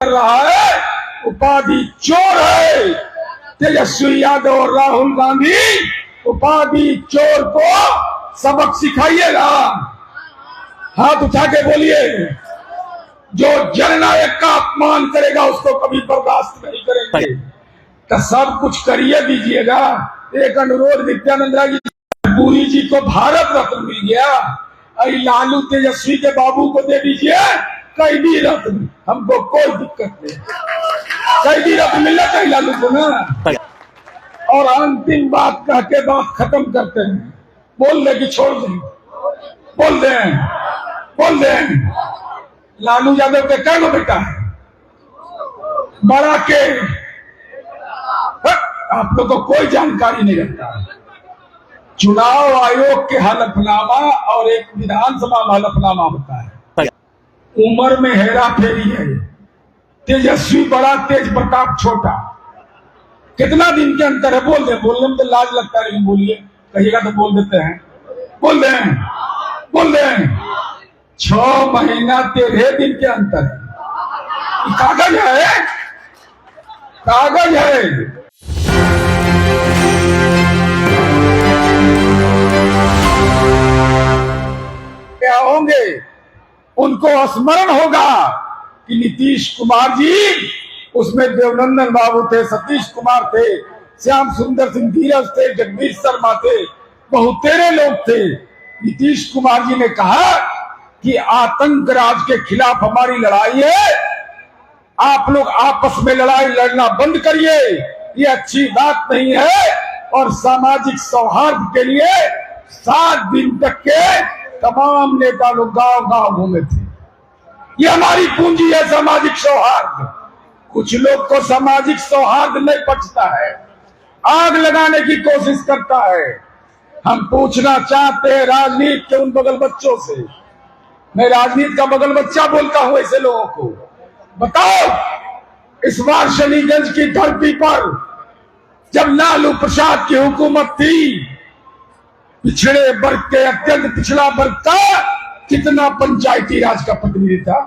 कर रहा है उपाधि चोर है। तेजस्वी यादव और राहुल गांधी उपाधि चोर को सबक सिखाइएगा। हाथ उठा के बोलिए, जो जननायक का अपमान करेगा उसको कभी बर्दाश्त नहीं करेंगे। तो सब कुछ करिए दीजिएगा। एक अनुरोध, नित्यानंद राय जी, पूरी जी को भारत रत्न मिल गया, लालू तेजस्वी के बाबू को दे दीजिए कैदी रत्न, हमको कोई दिक्कत नहीं। कैदी रत्न मिलना चाहिए लालू को ना। और अंतिम बात कह के बात खत्म करते हैं। बोल दे कि छोड़ दें, बोल दें। लालू यादव के क्या बेटा है? बड़ा के आप लोग को कोई जानकारी नहीं रहता। चुनाव आयोग के हलफनामा और एक विधानसभा में हलफनामा होता है। उम्र में हेरा फेरी है। तेजस्वी बड़ा, तेज प्रताप छोटा। कितना दिन के अंतर है? बोल दे। बोलने में तो लाज लगता है, बोलिए, कहिएगा तो बोल देते हैं। बोल दें 6 महीना 13 दिन के अंतर है। कागज है। क्या होंगे? उनको स्मरण होगा कि नीतीश कुमार जी, उसमें देवनंदन बाबू थे, सतीश कुमार थे, श्याम सुंदर सिंह धीरज थे, जगदीश शर्मा थे, बहुतेरे लोग थे। नीतीश कुमार जी ने कहा कि आतंक राज के खिलाफ हमारी लड़ाई है, आप लोग आपस में लड़ाई लड़ना बंद करिए, ये अच्छी बात नहीं है। और सामाजिक सौहार्द के लिए 7 दिन तक के तमाम नेता लोग गांव-गांव घूमे थे। ये हमारी पूंजी है, सामाजिक सौहार्द। कुछ लोग को सामाजिक सौहार्द नहीं पचता है, आग लगाने की कोशिश करता है। हम पूछना चाहते हैं राजनीति के उन बगल बच्चों से, मैं राजनीति का बगल बच्चा बोलता हूं ऐसे लोगों को, बताओ इस बार शनिगंज की धरती पर जब लालू प्रसाद की हुकूमत थी, पिछड़े वर्ग के, अत्यंत पिछड़ा वर्ग का कितना पंचायती राज का प्रतिनिधि था?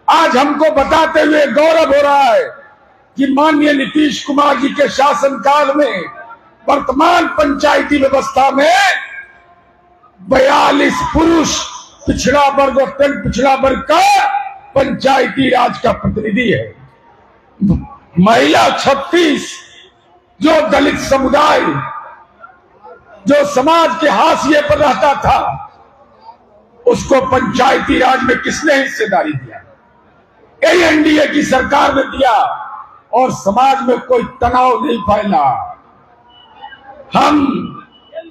आज हमको बताते हुए गौरव हो रहा है कि माननीय नीतीश कुमार जी के शासनकाल में वर्तमान पंचायती व्यवस्था में 42 पुरुष पिछड़ा वर्ग, अत्यंत पिछड़ा वर्ग का पंचायती राज का प्रतिनिधि है। महिला 36, जो दलित समुदाय, जो समाज के हाशिए पर रहता था, उसको पंचायती राज में किसने हिस्सेदारी दिया? यही एनडीए की सरकार ने दिया। और समाज में कोई तनाव नहीं फैला। हम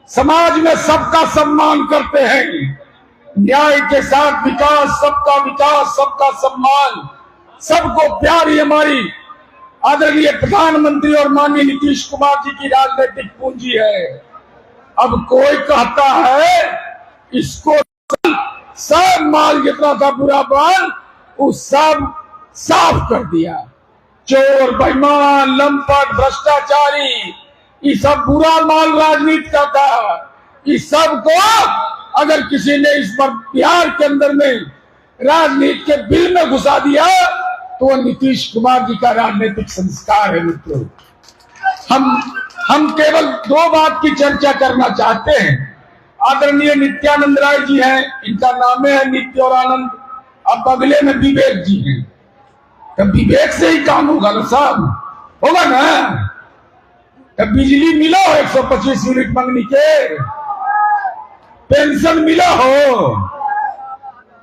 समाज में सबका सम्मान करते हैं, न्याय के साथ विकास, सबका सम्मान, सबको प्यार, ही हमारी आदरणीय प्रधानमंत्री और माननीय नीतीश कुमार जी की राजनीतिक पूंजी है। अब कोई कहता है इसको सब माल जितना था बुरा माल, उस सब साफ कर दिया। चोर, बेईमान, लंपट, भ्रष्टाचारी, ये सब बुरा माल राजनीति का था। इस सब को अगर किसी ने इस पर बिहार के अंदर में राजनीति के बिल में घुसा दिया तो वह नीतीश कुमार जी का राजनीतिक संस्कार है। मित्रों, हम केवल 2 बात की चर्चा करना चाहते हैं। आदरणीय नित्यानंद राय जी हैं, इनका नाम है नित्य और आनंद। अब बगले में विवेक जी हैं, तो विवेक से ही काम होगा ना साहब, होगा ना? तो बिजली मिला हो 125 यूनिट मंगनी के, पेंशन मिला हो,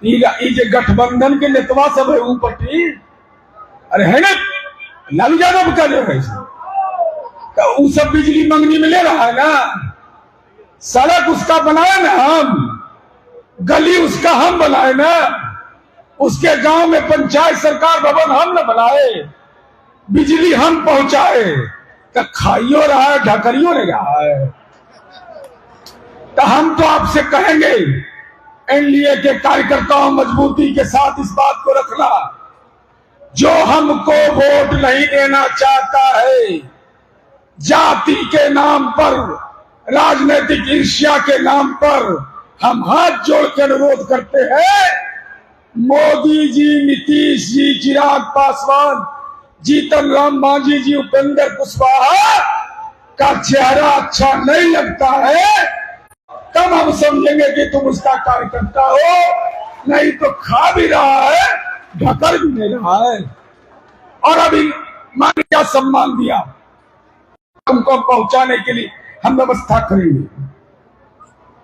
ये गठबंधन के नेतवा सब है ऊपर, अरे है ना, लालू यादव का जो है, तो वो सब बिजली मंगनी में ले रहा है ना। सड़क उसका बनाए ना, हम गली उसका हम बनाए ना, उसके गांव में पंचायत सरकार भवन हम न बनाए, बिजली हम पहुंचाए, तो खाइयो रहा है, ढकरियो नहीं रहा है। तो हम तो आपसे कहेंगे, एनडीए के कार्यकर्ताओं मजबूती के साथ इस बात को रखना, जो हमको वोट नहीं देना चाहता है, जाति के नाम पर, राजनीतिक ईर्ष्या के नाम पर, हम हाथ जोड़ के अनुरोध करते हैं, मोदी जी, नीतीश जी, चिराग पासवान, जीतन राम मांझी जी, उपेंद्र कुशवाहा का चेहरा अच्छा नहीं लगता है, तब हम समझेंगे कि तुम उसका कार्यकर्ता हो। नहीं तो खा भी रहा है, ढकल भी नहीं रहा है। और अभी मान क्या सम्मान दिया तुमको पहुंचाने के लिए, हम व्यवस्था करेंगे।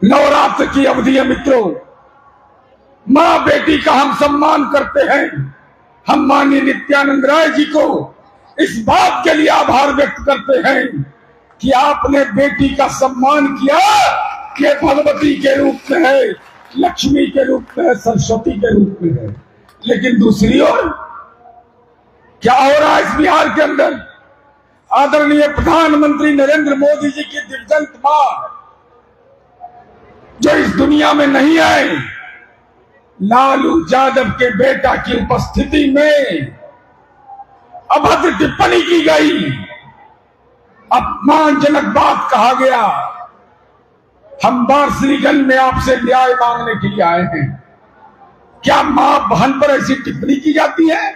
नवरात्र की अवधि है मित्रों, माँ बेटी का हम सम्मान करते हैं। हम माननीय नित्यानंद राय जी को इस बात के लिए आभार व्यक्त करते हैं कि आपने बेटी का सम्मान किया कि भगवती के रूप में है, लक्ष्मी के रूप में है, सरस्वती के रूप में है। लेकिन दूसरी ओर क्या हो रहा है इस बिहार के अंदर? आदरणीय प्रधानमंत्री नरेंद्र मोदी जी की दिवंगत मां जो इस दुनिया में नहीं है, लालू यादव के बेटा की उपस्थिति में अभद्र टिप्पणी की गई, अपमानजनक बात कहा गया। हम वारसिलीगंज में आपसे न्याय मांगने के लिए आए हैं। क्या मां बहन पर ऐसी टिप्पणी की जाती है?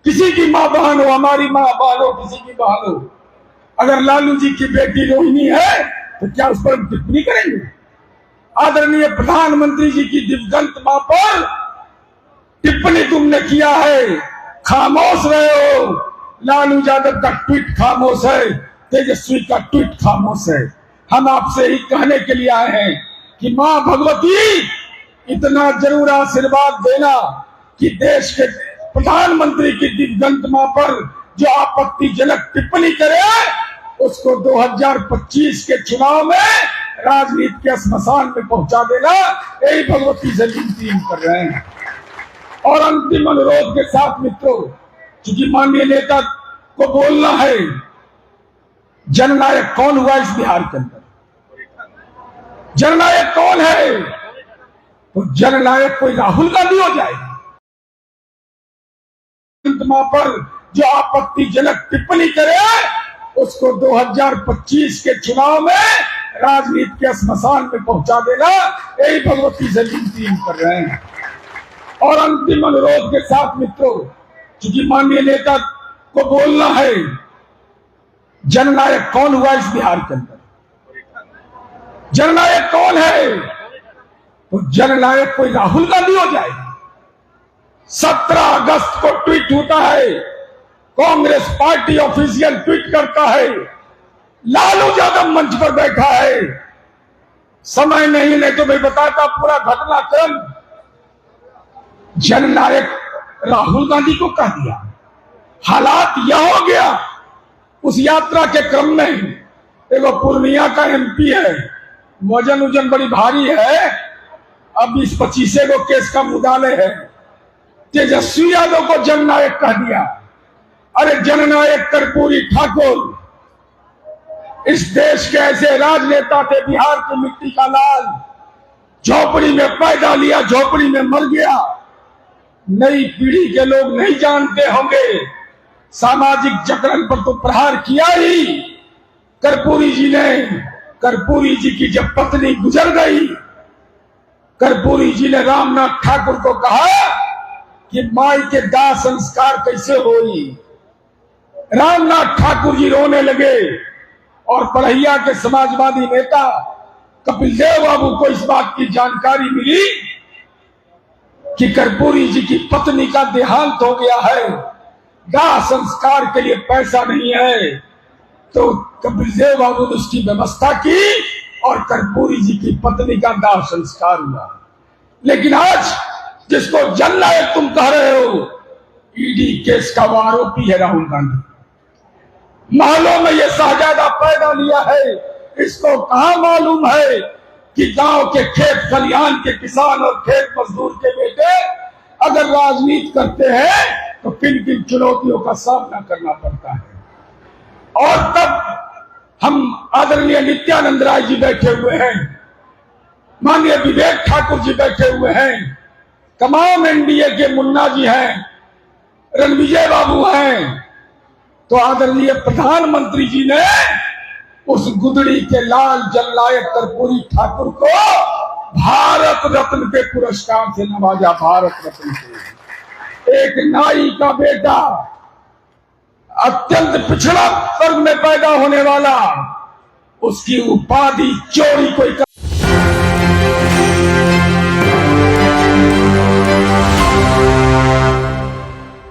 किसी की मां बहन हो, हमारी मां बहन हो, किसी की बहन हो, अगर लालू जी की बेटी रोहिणी है तो क्या उस पर टिप्पणी करेंगे? आदरणीय प्रधानमंत्री जी की दिवंगत मां पर टिप्पणी तुमने किया है, खामोश रहे हो। लालू यादव का ट्वीट खामोश है, तेजस्वी का ट्वीट खामोश है। हम आपसे ही कहने के लिए आए हैं कि मां भगवती इतना जरूर आशीर्वाद देना कि देश के प्रधानमंत्री की दिवंगत मां पर जो आपत्तिजनक टिप्पणी करे उसको 2025 के चुनाव में राजनीति के स्मशान में पहुंचा देना। यही भगवती से विनती कर रहे हैं। और अंतिम अनुरोध के साथ मित्रों, क्योंकि माननीय नेता को बोलना है, जननायक कौन हुआ इस बिहार के अंदर? जननायक कौन है? तो जननायक कोई राहुल गांधी हो जाएगा। मां पर जो आपत्तिजनक टिप्पणी करे उसको 2025 के चुनाव में राजनीति के स्मशान में पहुंचा देना। यही भगवती से विनती कर रहे हैं। और अंतिम अनुरोध के साथ मित्रों, क्योंकि माननीय नेता को बोलना है, जननायक कौन हुआ इस बिहार के अंदर? जननायक कौन है? तो जननायक कोई राहुल गांधी हो जाएगा। 17 अगस्त को ट्वीट होता है, कांग्रेस पार्टी ऑफिशियल ट्वीट करता है, लालू यादव मंच पर बैठा है। समय नहीं तो मैं बताता पूरा घटनाक्रम। जननायक राहुल गांधी को कह दिया। हालात यह हो गया, उस यात्रा के क्रम में एगो पूर्णिया का एमपी है, वजन बड़ी भारी है, अब 20-25 गो केस का मुदाले है, तेजस्वी यादव को जननायक कह दिया। अरे जननायक कर्पूरी ठाकुर इस देश के ऐसे राजनेता थे, बिहार की मिट्टी का लाल, झोपड़ी में पैदा लिया, झोपड़ी में मर गया। नई पीढ़ी के लोग नहीं जानते होंगे, सामाजिक जकड़न पर तो प्रहार किया ही कर्पूरी जी ने। कर्पूरी जी की जब पत्नी गुजर गई, कर्पूरी जी ने रामनाथ ठाकुर को कहा कि माई के दाह संस्कार कैसे होई। रामनाथ ठाकुर जी रोने लगे और पढ़ैया के समाजवादी नेता कपिल देव बाबू को इस बात की जानकारी मिली कि कर्पूरी जी की पत्नी का देहांत हो गया है, दाह संस्कार के लिए पैसा नहीं है। तो कपिल देव बाबू ने उसकी व्यवस्था की और कर्पूरी जी की पत्नी का दाह संस्कार हुआ। लेकिन आज जिसको जननायक तुम कह रहे हो, ईडी केस का वो आरोपी है राहुल गांधी। महलों में ये शहजादा पैदा लिया है, इसको कहां मालूम है कि गांव के खेत खलिहान के किसान और खेत मजदूर के बेटे अगर राजनीति करते हैं तो किन किन चुनौतियों का सामना करना पड़ता है। और तब हम आदरणीय नित्यानंद राय जी बैठे हुए हैं, माननीय विवेक ठाकुर जी बैठे हुए हैं, तमाम एनडीए के मुन्ना जी हैं, रणविजय बाबू हैं। तो आदरणीय प्रधानमंत्री जी ने उस गुदड़ी के लाल जननायक कर्पूरी ठाकुर को भारत रत्न के पुरस्कार से नवाजा। भारत रत्न से एक नाई का बेटा, अत्यंत पिछड़ा वर्ग में पैदा होने वाला, उसकी उपाधि चोरी कोई